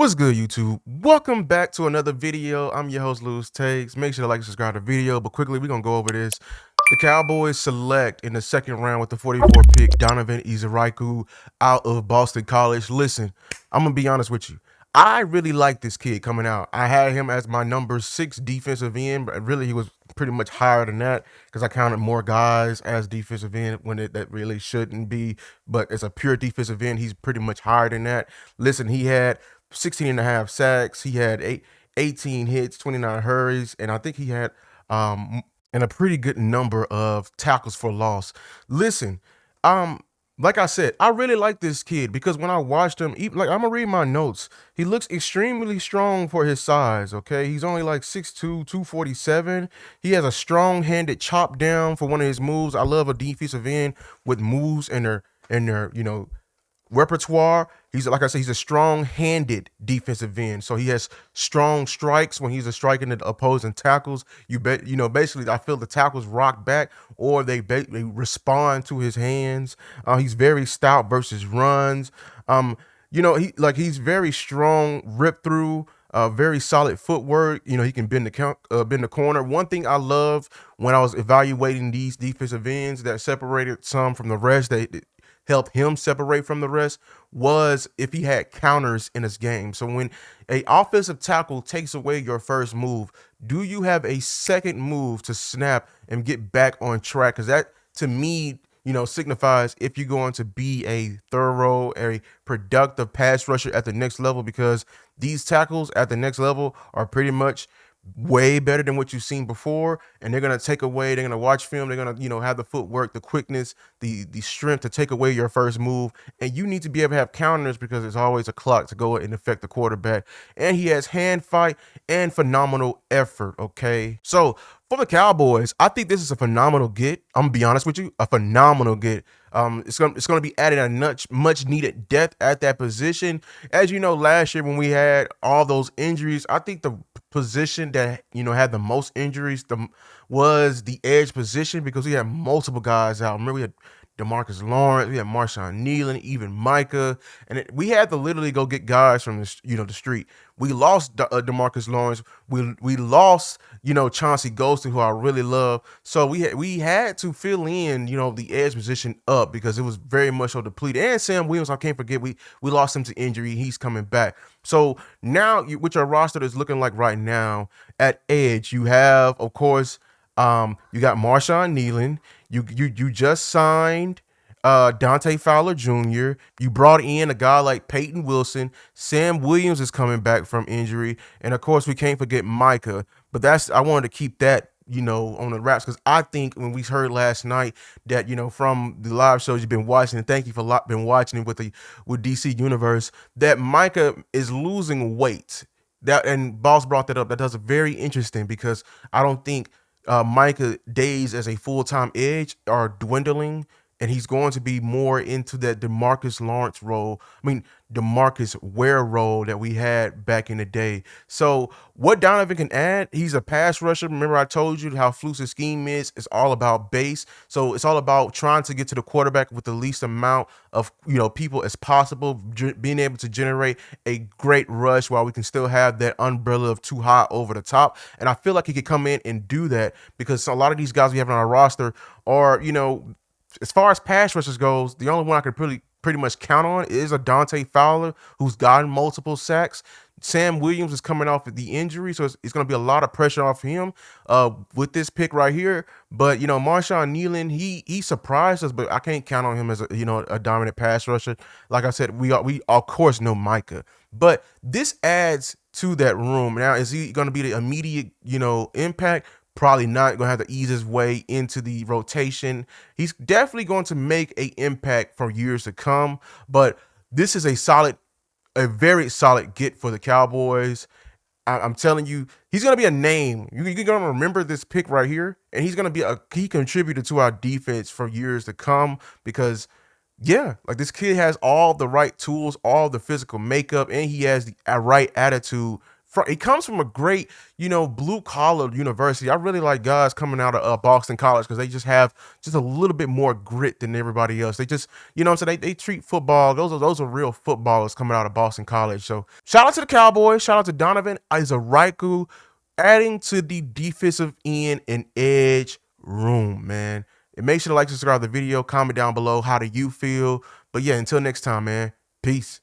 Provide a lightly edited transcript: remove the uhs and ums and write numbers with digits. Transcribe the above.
What's good, YouTube? Welcome back to another video. I'm your host, Lewis Takes. Make sure to like and subscribe to the video. But quickly, we're going to go over this. The Cowboys select in the second round with the 44th pick, Donovan Eziruaku out of Boston College. Listen, I'm going to be honest with you. I really like this kid coming out. I had him as my number 6 defensive end, but really he was pretty much higher than that because I counted more guys as defensive end when that really shouldn't be. But as a pure defensive end, he's pretty much higher than that. Listen, he had 16 and a half sacks. He had 18 hits, 29 hurries, and I think he had and a pretty good number of tackles for loss. Listen, um, like I said, I really like this kid because when I watched him, even, like I'm gonna read my notes. He looks extremely strong for his size. Okay, he's only like 6'2", 247. He has a strong-handed chop down for one of his moves. I love a defensive end with moves in their repertoire. He's like I said, he's a strong-handed defensive end. So he has strong strikes when he's striking the opposing tackles. Basically, I feel the tackles rock back or they respond to his hands. He's very stout versus runs. He's very strong, rip through. Very solid footwork. He can bend the corner. One thing I love when I was evaluating these defensive ends that separated some from the rest, they help him separate from the rest, was if he had counters in his game. So when a offensive tackle takes away your first move, do you have a second move to snap and get back on track? Because that, to me, signifies if you're going to be a thorough, a productive pass rusher at the next level, because these tackles at the next level are pretty much way better than what you've seen before, and they're going to take away, they're going to watch film, they're going to have the footwork, the quickness, the strength to take away your first move. And you need to be able to have counters because there's always a clock to go and affect the quarterback. And he has hand fight and phenomenal effort. Okay, so for the Cowboys, I think this is a phenomenal get. I'm gonna be honest with you, a phenomenal get. It's gonna be added a much needed depth at that position. As you know, last year when we had all those injuries, I think the position that had the most injuries was the edge position, because we had multiple guys out. Remember, we had DeMarcus Lawrence, we had Marshawn Nealon, even Micah, and we had to literally go get guys from the street. We lost DeMarcus Lawrence. We lost Chauncey Golston, who I really love. So we had to fill in the edge position up because it was very much so depleted. And Sam Williams, I can't forget, we lost him to injury. He's coming back. So now with your roster that's looking like right now at edge, you have, of course, you got Marshawn Nealon. You just signed Dante Fowler Jr. You brought in a guy like Peyton Wilson. Sam Williams is coming back from injury, and of course we can't forget Micah. But I wanted to keep that on the wraps, because I think when we heard last night that from the live shows you've been watching, and thank you for been watching it with DC Universe, that Micah is losing weight. And Boss brought that up. That's very interesting, because I don't think Micah days as a full-time edge are dwindling, and he's going to be more into that DeMarcus Lawrence role. I mean, DeMarcus Ware role that we had back in the day. So what Donovan can add, he's a pass rusher. Remember, I told you how Fluke's scheme is. It's all about base. So it's all about trying to get to the quarterback with the least amount of people as possible, being able to generate a great rush while we can still have that umbrella of too high over the top. And I feel like he could come in and do that, because a lot of these guys we have on our roster are, as far as pass rushers goes, the only one I could pretty much count on is a Dante Fowler, who's gotten multiple sacks. Sam Williams is coming off of the injury, so it's going to be a lot of pressure off him with this pick right here. But Marshawn Nealon, he surprised us, but I can't count on him as a dominant pass rusher. Like I said, we of course know Micah, but this adds to that room. Now, is he going to be the immediate impact? Probably not. Going to have to ease his way into the rotation. He's definitely going to make an impact for years to come. But this is a very solid get for the Cowboys. I'm telling you, he's going to be a name. You're going to remember this pick right here, and he's going to be a key contributor to our defense for years to come, because yeah, like, this kid has all the right tools, all the physical makeup, and he has the right attitude He comes from a great, blue collar university. I really like guys coming out of Boston College because they just have just a little bit more grit than everybody else. They just, so they treat football. Those are real footballers coming out of Boston College. So shout out to the Cowboys. Shout out to Donovan Eziruaku, adding to the defensive end and edge room, man. And make sure to like, subscribe to the video, comment down below. How do you feel? But yeah, until next time, man. Peace.